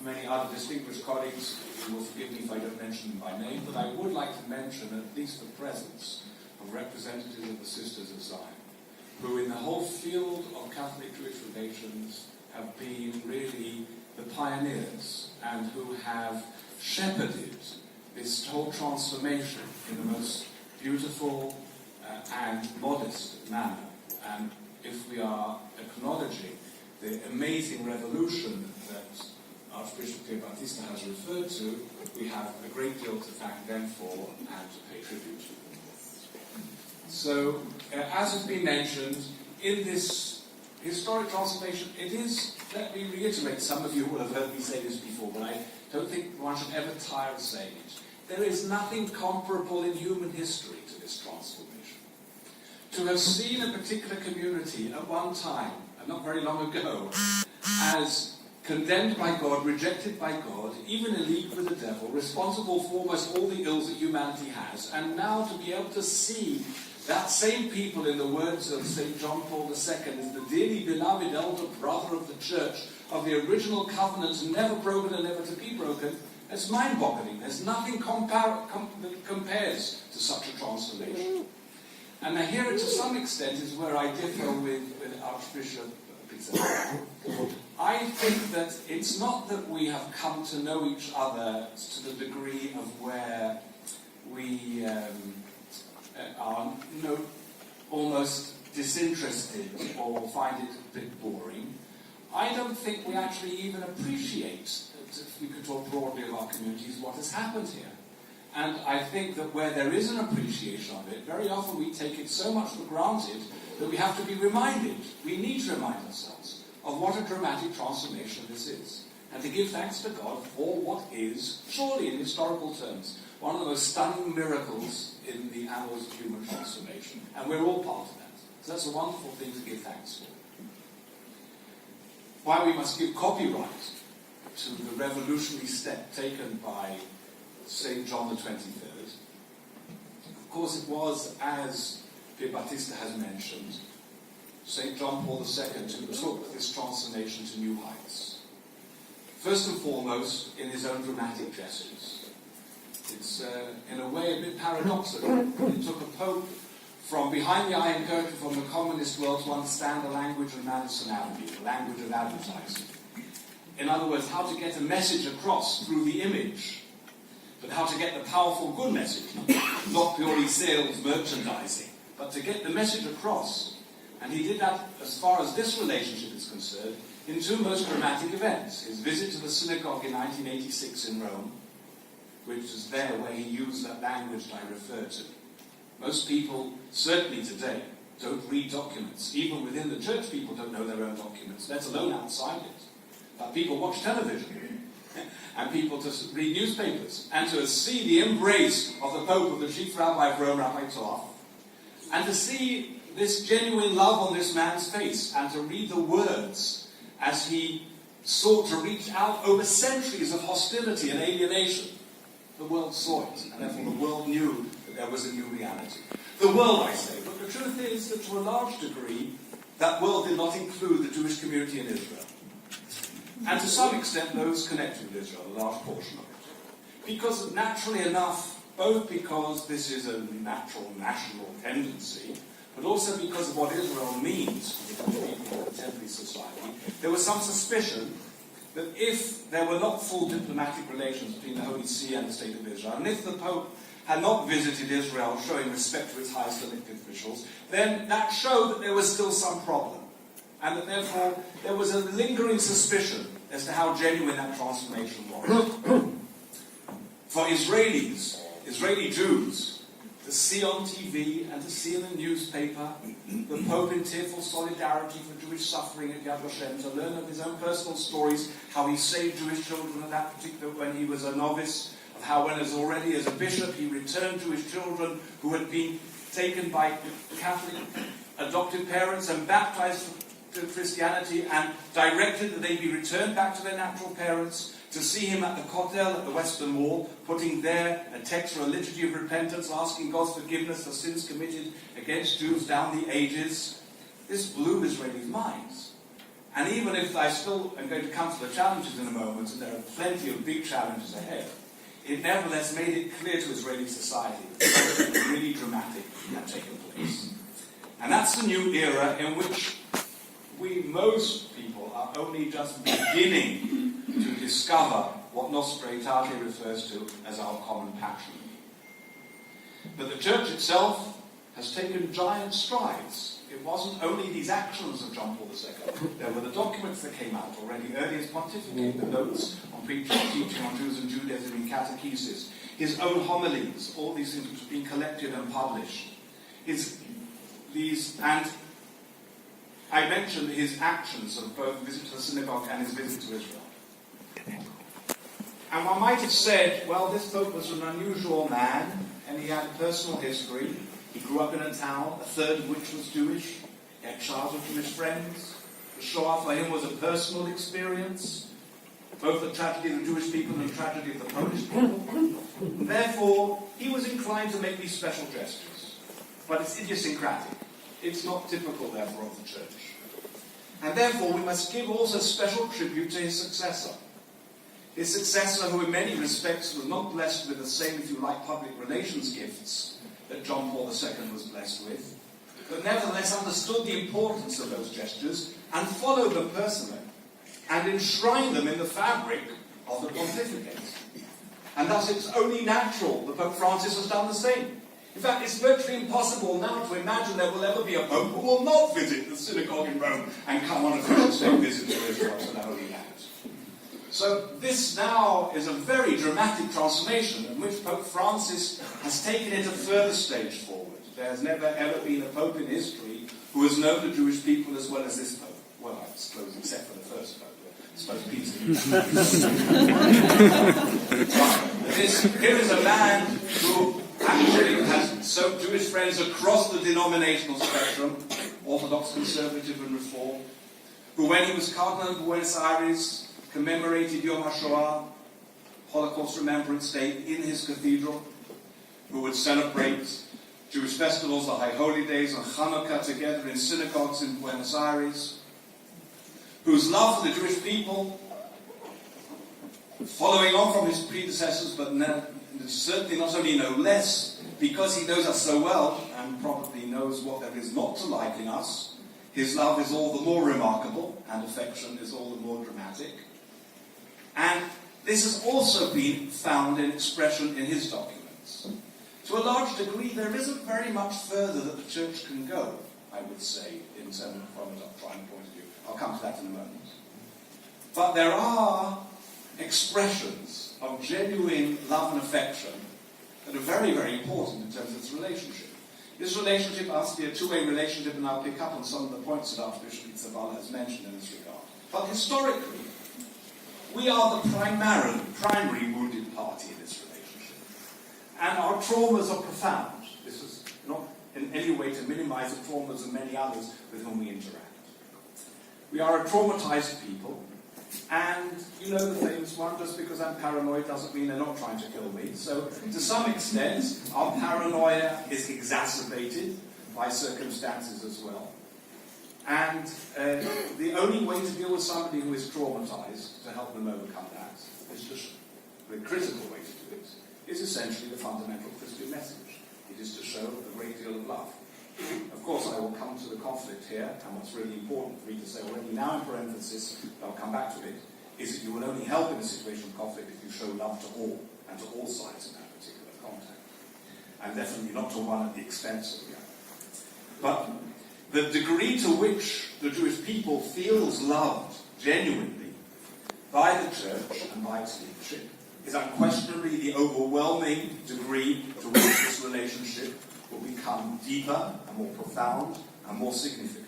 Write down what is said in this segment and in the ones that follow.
many other distinguished colleagues, you will forgive me if I don't mention them by name, but I would like to mention at least the presence of representatives of the Sisters of Zion, who in the whole field of Catholic Jewish relations have been really the pioneers and who have shepherded this whole transformation in the most beautiful and modest manner. And if we are acknowledging the amazing revolution that Archbishop Pietrabaptista has referred to, we have a great deal to thank them for and to pay tribute to them. So, as has been mentioned, in this historic transformation, it is, let me reiterate, some of you will have heard me say this before, but I don't think one should ever tire of saying it. There is nothing comparable in human history to this transformation. To have seen a particular community at one time, and not very long ago, as condemned by God, rejected by God, even in league with the devil, responsible for almost all the ills that humanity has, and now to be able to see that same people, in the words of St. John Paul II, as the dearly beloved elder brother of the Church, of the original covenant, never broken and never to be broken, it's mind-boggling. There's nothing that compares to such a transformation. And now here, to some extent, is where I differ with Archbishop Pizarro. I think that it's not that we have come to know each other to the degree of where we are almost disinterested or find it a bit boring. I don't think we actually even appreciate, if we could talk broadly of our communities, what has happened here. And I think that where there is an appreciation of it, very often we take it so much for granted that we have to be reminded, we need to remind ourselves of what a dramatic transformation this is. And to give thanks to God for what is, surely in historical terms, one of the most stunning miracles in the annals of human transformation. And we're all part of that. So that's a wonderful thing to give thanks for. Why we must give copyright to the revolutionary step taken by St. John the 23rd. Of course, it was, as Pietrabaptista has mentioned, St. John Paul II who took this transformation to new heights. First and foremost, in his own dramatic gestures. It's, in a way, a bit paradoxical. It took a pope from behind the Iron Curtain, from the communist world, to understand the language of Madison Avenue, the language of advertising. In other words, how to get a message across through the image, but how to get the powerful good message, not purely sales merchandising, but to get the message across. And he did that, as far as this relationship is concerned, in two most dramatic events. His visit to the synagogue in 1986 in Rome, which is there where he used that language that I referred to. Most people, certainly today, don't read documents. Even within the church, people don't know their own documents, let alone outside it. But people watch television, and people to read newspapers, and to see the embrace of the Pope, of the chief rabbi of Rome, Rabbi Toff, and to see this genuine love on this man's face, and to read the words as he sought to reach out over centuries of hostility and alienation. The world saw it, and therefore the world knew that there was a new reality. The world, I say, but the truth is that to a large degree, that world did not include the Jewish community in Israel. And to some extent, those connected with Israel, a large portion of it. Because naturally enough, both because this is a natural national tendency, but also because of what Israel means to the people of contemporary society, there was some suspicion that if there were not full diplomatic relations between the Holy See and the State of Israel, and if the Pope had not visited Israel showing respect to its highest elected officials, then that showed that there was still some problem. And that therefore there was a lingering suspicion as to how genuine that transformation was. For Israelis, Israeli Jews, to see on TV and to see in the newspaper the Pope in tearful solidarity for Jewish suffering at Yad Vashem, to learn of his own personal stories, how he saved Jewish children at that particular, when he was a novice, of how when already as a bishop he returned Jewish children who had been taken by Catholic adoptive parents and baptized to Christianity and directed that they be returned back to their natural parents, to see him at the Kotel at the Western Wall, putting there a text for a liturgy of repentance, asking God's forgiveness for sins committed against Jews down the ages. This blew Israelis' minds. And even if I still am going to come to the challenges in a moment, and there are plenty of big challenges ahead, it nevertheless made it clear to Israeli society that something really dramatic had taken place. And that's the new era in which most people, are only just beginning to discover what Nostra Aetate refers to as our common passion. But the Church itself has taken giant strides. It wasn't only these actions of John Paul II. There were the documents that came out already early, his pontificate, the notes on preaching and teaching on Jews and Judaism in catechesis, his own homilies, all these things which have been collected and published. And I mentioned his actions of both visit to the synagogue and his visit to Israel. And one might have said, well, this Pope was an unusual man, and he had a personal history. He grew up in a town, a third of which was Jewish. He had childhood from his friends. The Shoah for him was a personal experience, both the tragedy of the Jewish people and the tragedy of the Polish people. Therefore, he was inclined to make these special gestures. But it's idiosyncratic. It's not typical, therefore, of the Church. And therefore, we must give also special tribute to his successor. His successor, who in many respects was not blessed with the same, if you like, public relations gifts that John Paul II was blessed with, but nevertheless understood the importance of those gestures and followed them personally, and enshrined them in the fabric of the pontificate. And thus it's only natural that Pope Francis has done the same. In fact, it's virtually impossible now to imagine there will ever be a Pope who will not visit the synagogue in Rome and come on a official state visit to Israel, to the Holy Land. So this now is a very dramatic transformation in which Pope Francis has taken it a further stage forward. There has never ever been a Pope in history who has known the Jewish people as well as this Pope. Well, I suppose except for the first Pope. I suppose Peter. Here is a man who actually has some Jewish friends across the denominational spectrum, Orthodox, Conservative and Reform, who when he was Cardinal of Buenos Aires commemorated Yom HaShoah, Holocaust Remembrance Day, in his cathedral, who would celebrate Jewish festivals, the High Holy Days and Hanukkah together in synagogues in Buenos Aires, whose love for the Jewish people, following on from his predecessors, but certainly not only no less, because he knows us so well, and probably knows what there is not to like in us, his love is all the more remarkable, and affection is all the more dramatic. And this has also been found in expression in his documents. To a large degree, there isn't very much further that the Church can go, I would say, in terms from a doctrinal point of view. I'll come to that in a moment. But there are expressions of genuine love and affection that are very, very important in terms of this relationship. This relationship must be a two-way relationship, and I'll pick up on some of the points that Archbishop Pizzaballa has mentioned in this regard. But historically, we are the primary wounded party in this relationship. And our traumas are profound. This is not in any way to minimize the traumas of many others with whom we interact. We are a traumatized people, and you know the famous one, just because I'm paranoid doesn't mean they're not trying to kill me. So, to some extent, our paranoia is exacerbated by circumstances as well. And the only way to deal with somebody who is traumatized, to help them overcome that, the critical way to do it, is essentially the fundamental Christian message. It is to show a great deal of love. Of course, I will come to the conflict here, and what's really important for me to say already now in parenthesis, I'll come back to it, is that you will only help in a situation of conflict if you show love to all, and to all sides in that particular contact. And definitely not to one at the expense of the other. But the degree to which the Jewish people feels loved genuinely by the Church and by its leadership is unquestionably the overwhelming degree to which this relationship will become deeper and more profound and more significant.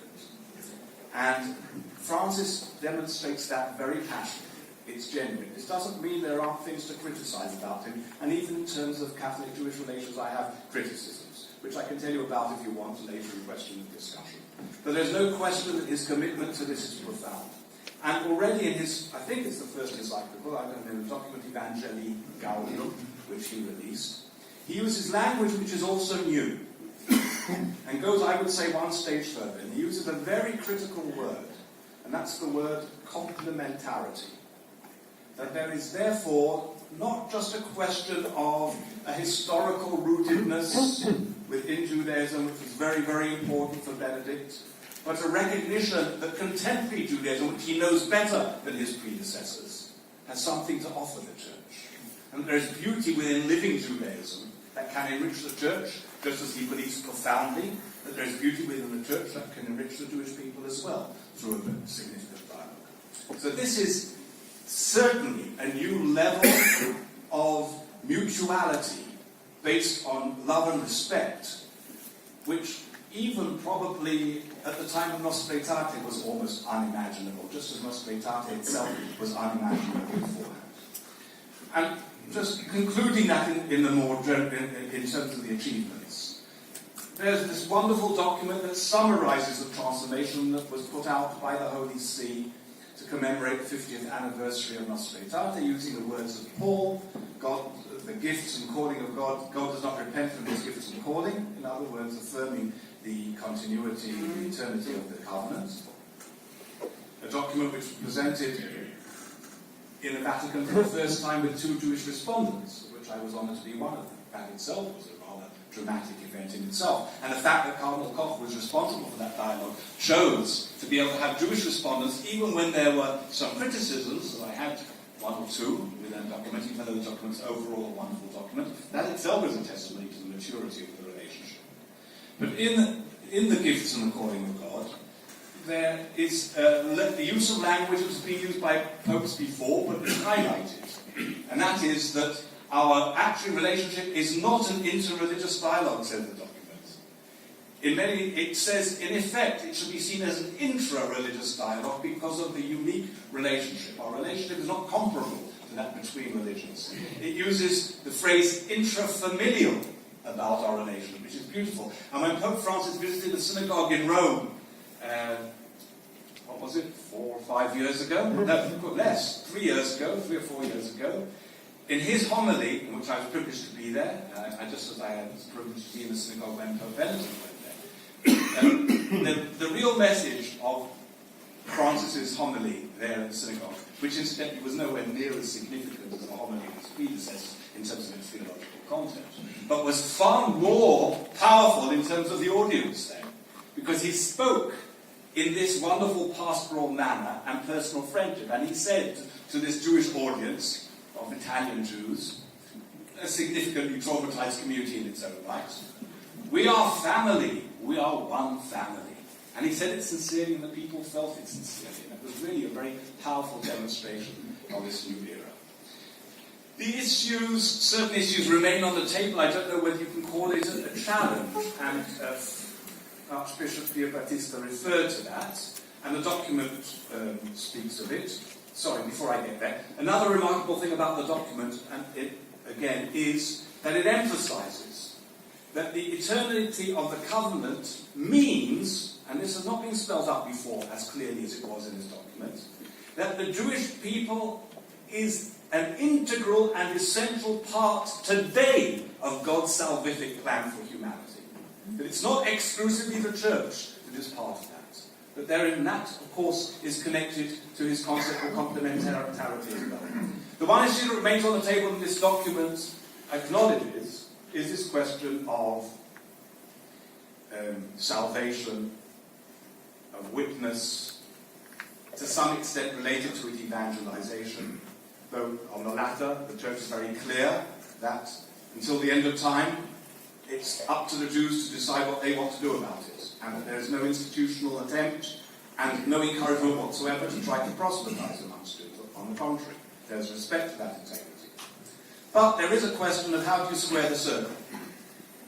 And Francis demonstrates that very passionately. It's genuine. This doesn't mean there aren't things to criticize about him, and even in terms of Catholic-Jewish relations I have criticisms, which I can tell you about if you want later in question and discussion. But there's no question that his commitment to this is profound. And already in his, I think it's the first encyclical, I don't know, the document Evangelii Gaudium, which he released, he uses language which is also new, and goes, I would say, one stage further. And he uses a very critical word and that's the word complementarity. That there is therefore not just a question of a historical rootedness within Judaism, which is very, very important for Benedict, but a recognition that contemporary Judaism, which he knows better than his predecessors, has something to offer the church. And there is beauty within living Judaism that can enrich the church, just as he believes profoundly that there is beauty within the church that can enrich the Jewish people as well through a significant dialogue. So this is certainly a new level of mutuality based on love and respect, which even probably at the time of Nostra Aetate was almost unimaginable, just as Nostra Aetate itself was unimaginable beforehand. And just concluding that in terms of the achievements, there's this wonderful document that summarizes the transformation that was put out by the Holy See to commemorate the 50th anniversary of Nostra Aetate, using the words of Paul, God, the gifts and calling of God. God does not repent from his gifts and calling. In other words, affirming the continuity and the eternity of the covenant. A document which was presented in the Vatican for the first time with 2 Jewish respondents, of which I was honoured to be one of them. That itself was a rather dramatic event in itself. And the fact that Cardinal Koch was responsible for that dialogue shows to be able to have Jewish respondents, even when there were some criticisms, and I had 1 or 2 within the document, even though the document's overall a wonderful document, that itself is a testimony to the maturity of the relationship. But in the gifts and the calling of God, there is the use of language that has been used by popes before, but is highlighted. And that is that our actual relationship is not an interreligious dialogue, says the document. It says, in effect, it should be seen as an intra-religious dialogue because of the unique relationship. Our relationship is not comparable to that between religions. It uses the phrase intrafamilial about our relationship, which is beautiful. And when Pope Francis visited a synagogue in Rome, what was it, 4 or 5 years ago? No, less, 3 years ago, 3 or 4 years ago, in his homily, in which I was privileged to be there, just as I had the privilege to be in the synagogue when Pope Benedict went there, the real message of Francis's homily there in the synagogue, which incidentally was nowhere near as significant as the homily of his predecessors in terms of its theological content, but was far more powerful in terms of the audience there, because he spoke in this wonderful pastoral manner and personal friendship. And he said to this Jewish audience of Italian Jews, a significantly traumatized community in its own right, we are family, we are one family. And he said it sincerely, and the people felt it sincerely. And it was really a very powerful demonstration of this new era. Certain issues remain on the table. I don't know whether you can call it a challenge. And Archbishop Pio Battista referred to that, and the document speaks of it. Sorry, before I get there. Another remarkable thing about the document, and it again, is that it emphasizes that the eternity of the covenant means, and this has not been spelled out before as clearly as it was in this document, that the Jewish people is an integral and essential part today of God's salvific plan for humanity. That it's not exclusively the church that is part of that. But therein that, of course, is connected to his concept of complementarity as well. The one issue that remains on the table in this document acknowledges is this question of salvation, of witness, to some extent related to it evangelization. Though on the latter, the church is very clear that until the end of time, it's up to the Jews to decide what they want to do about it, and that there is no institutional attempt and no encouragement whatsoever to try to proselytize amongst Jews. On the contrary, there's respect for that integrity. But there is a question of how do you square the circle?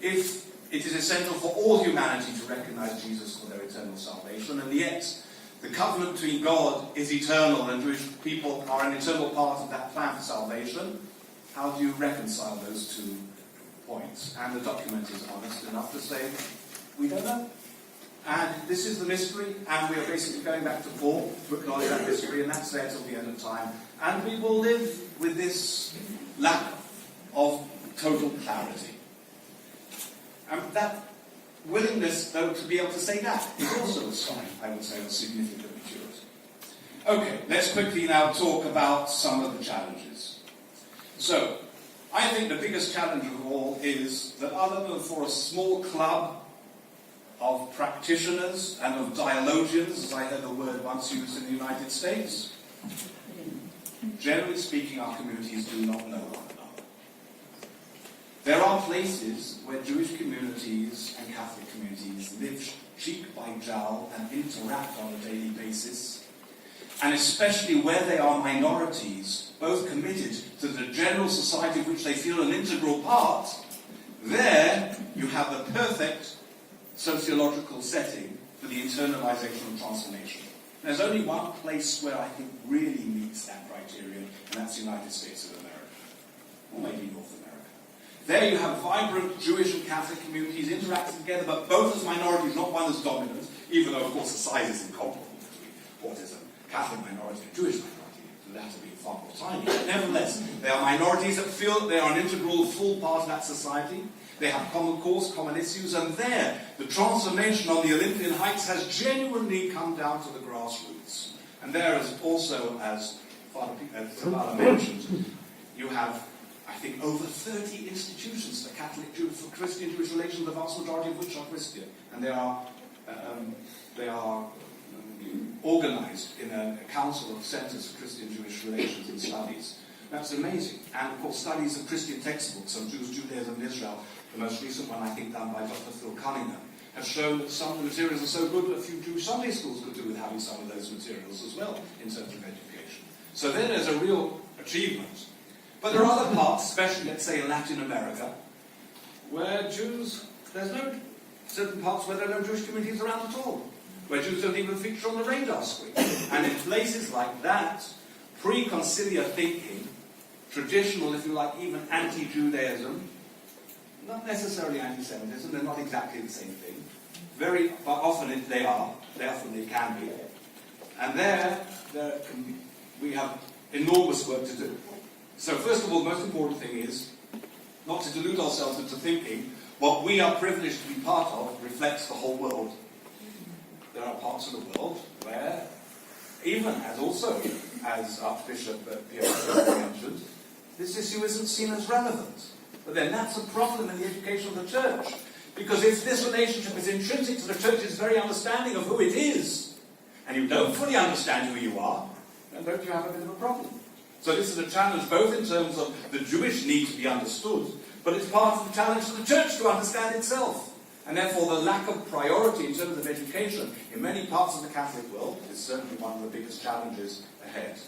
If it is essential for all humanity to recognize Jesus for their eternal salvation, and yet the covenant between God is eternal and Jewish people are an eternal part of that plan for salvation, how do you reconcile those two points? And the document is honest enough to say, we don't know. And this is the mystery, and we are basically going back to Paul to acknowledge that mystery, and that's there till the end of time. And we will live with this lack of total clarity. And that willingness, though, to be able to say that is also a sign, I would say, of significant maturity. Okay, let's quickly now talk about some of the challenges. So, I think the biggest challenge of all is that other than for a small club of practitioners and of dialogians, as I heard the word once used in the United States, generally speaking, our communities do not know one another. There are places where Jewish communities and Catholic communities live cheek by jowl and interact on a daily basis, and especially where they are minorities, both committed to the general society of which they feel an integral part, there you have the perfect sociological setting for the internalization of transformation. There's only one place where I think really meets that criterion, and that's the United States of America, or maybe North America. There you have vibrant Jewish and Catholic communities interacting together, but both as minorities, not one as dominant, even though, of course, the size is incomparable between what is a Catholic minority and Jewish minority, the latter being far more tiny. But nevertheless, they are minorities that feel that they are an integral, full part of that society. They have common cause, common issues, and there, the transformation on the Olympian Heights has genuinely come down to the grassroots. And there is also, as Father mentioned, you have, I think, over 30 institutions for for Christian-Jewish relations, the vast majority of which are Christian. And they are organized in a council of centers for Christian-Jewish relations and studies. That's amazing. And, of course, studies of Christian textbooks on Jews, Judaism, and Israel, the most recent one, I think, done by Dr. Phil Cunningham, have shown that some of the materials are so good that a few Jewish Sunday schools could do with having some of those materials as well in terms of education. So then there's a real achievement. But there are other parts, especially, let's say, in Latin America, where there's no certain parts where there are no Jewish communities around at all, where Jews don't even feature on the radar screen. And in places like that, pre-conciliar thinking, traditional, if you like, even anti-Judaism, not necessarily anti-Semitism, they're not exactly the same thing. But often they can be. And we have enormous work to do. So first of all, the most important thing is not to delude ourselves into thinking what we are privileged to be part of reflects the whole world. There are parts of the world where, even as Archbishop Pierre mentioned, this issue isn't seen as relevant. But then that's a problem in the education of the church. Because if this relationship is intrinsic to the church's very understanding of who it is, and you don't fully understand who you are, then don't you have a bit of a problem? So this is a challenge both in terms of the Jewish need to be understood, but it's part of the challenge for the church to understand itself. And therefore the lack of priority in terms of education in many parts of the Catholic world is certainly one of the biggest challenges ahead.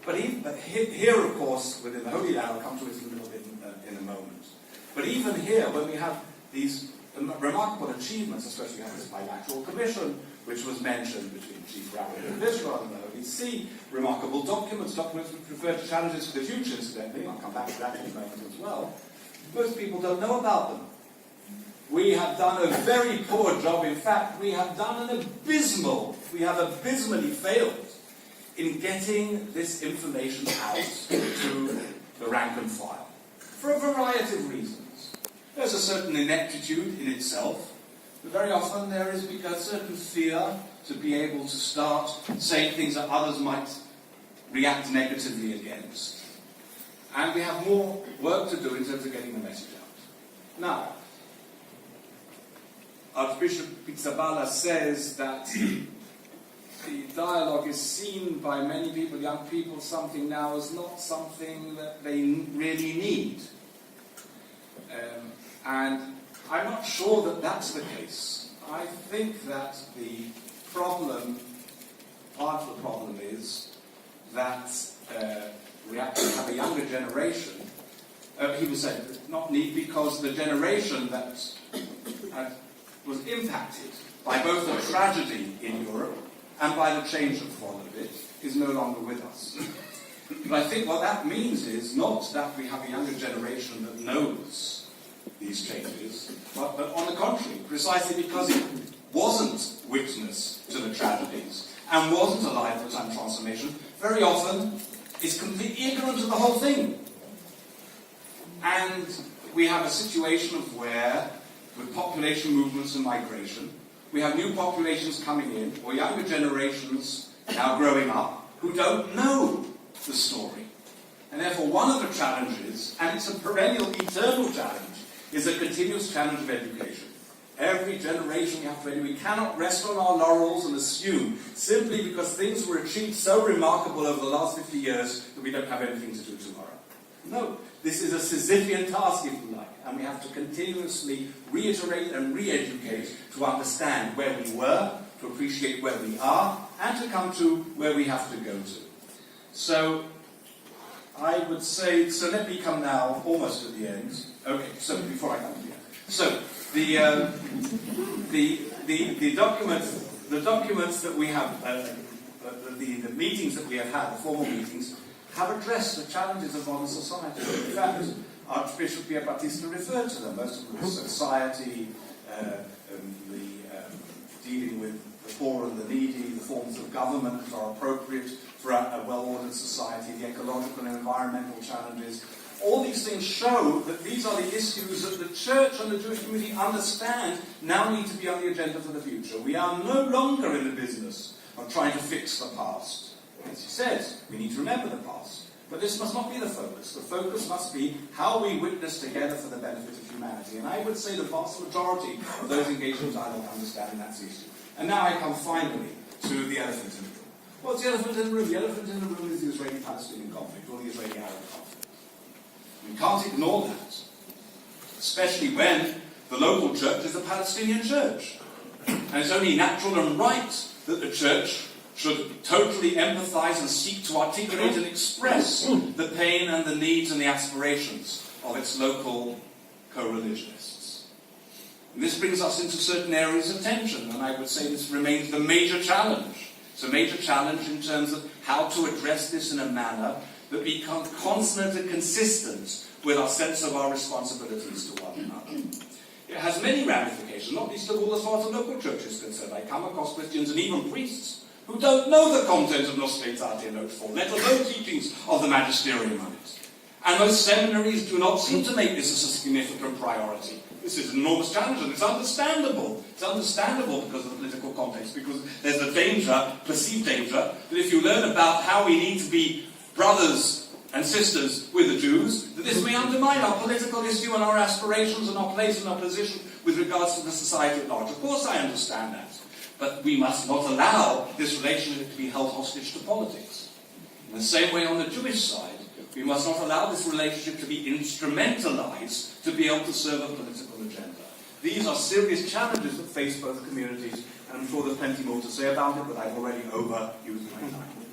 But here, of course, within the Holy Land, I'll come to it a little bit in a moment. But even here, when we have these remarkable achievements, especially we have this bilateral commission, which was mentioned between Chief Rabbi of Israel and the Holy See, remarkable documents which refer to challenges for the future, incidentally, I'll come back to that in a moment as well. Most people don't know about them. We have done a very poor job. In fact, we have abysmally failed in getting this information out to the rank and file, for a variety of reasons. There's a certain ineptitude in itself, but very often there is a certain fear to be able to start saying things that others might react negatively against. And we have more work to do in terms of getting the message out. Now, Archbishop Pizzaballa says that the dialogue is seen by many people, young people, something now as not something that they really need. And I'm not sure that that's the case. I think that part of the problem is that we actually have a younger generation. He was saying not need because the generation that was impacted by both the tragedy in Europe and by the change that followed it is no longer with us. But I think what that means is not that we have a younger generation that knows these changes, but on the contrary, precisely because it wasn't witness to the tragedies and wasn't alive at the time of transformation, very often is completely ignorant of the whole thing. And we have a situation of where, with population movements and migration, we have new populations coming in, or younger generations now growing up, who don't know the story. And therefore one of the challenges, and it's a perennial, eternal challenge, is a continuous challenge of education. Every generation we have to educate. We cannot rest on our laurels and assume, simply because things were achieved so remarkable over the last 50 years, that we don't have anything to do tomorrow. No, this is a Sisyphean task, if you like, and we have to continuously reiterate and re-educate to understand where we were, to appreciate where we are, and to come to where we have to go to. So, I would say, so let me come now, almost at the end. Okay, so before I come to the end. So, the documents that we have, the meetings that we have had, the formal meetings, have addressed the challenges of modern society. In fact, Archbishop Pier Battista referred to them, most of them, society, dealing with the poor and the needy, the forms of government that are appropriate for a well-ordered society, the ecological and environmental challenges. All these things show that these are the issues that the Church and the Jewish community understand now need to be on the agenda for the future. We are no longer in the business of trying to fix the past. As he says, we need to remember the past. But this must not be the focus. The focus must be how we witness together for the benefit of humanity. And I would say the vast majority of those engaged in dialogue understand that's the issue. And now I come finally to the elephant in the room. What's the elephant in the room? The elephant in the room is the Israeli-Palestinian conflict, or the Israeli-Arab conflict. We can't ignore that, especially when the local church is a Palestinian church. And it's only natural and right that the church should totally empathize and seek to articulate and express the pain and the needs and the aspirations of its local co-religionists. And this brings us into certain areas of tension, and I would say this remains the major challenge. It's a major challenge in terms of how to address this in a manner that becomes consonant and consistent with our sense of our responsibilities to one another. It has many ramifications, not least of all as far as the local church is concerned. I come across Christians and even priests who don't know the content of Nostra Aetate and Note 4, let alone teachings of the magisterium on it. And most seminaries do not seem to make this as a significant priority. This is an enormous challenge, and it's understandable. It's understandable because of the political context, because there's a danger, perceived danger, that if you learn about how we need to be brothers and sisters with the Jews, that this may undermine our political issue and our aspirations and our place and our position with regards to the society at large. Of course I understand that. But we must not allow this relationship to be held hostage to politics. In the same way on the Jewish side, we must not allow this relationship to be instrumentalized to be able to serve a political agenda. These are serious challenges that face both communities, and I'm sure there's plenty more to say about it, but I've already overused my time.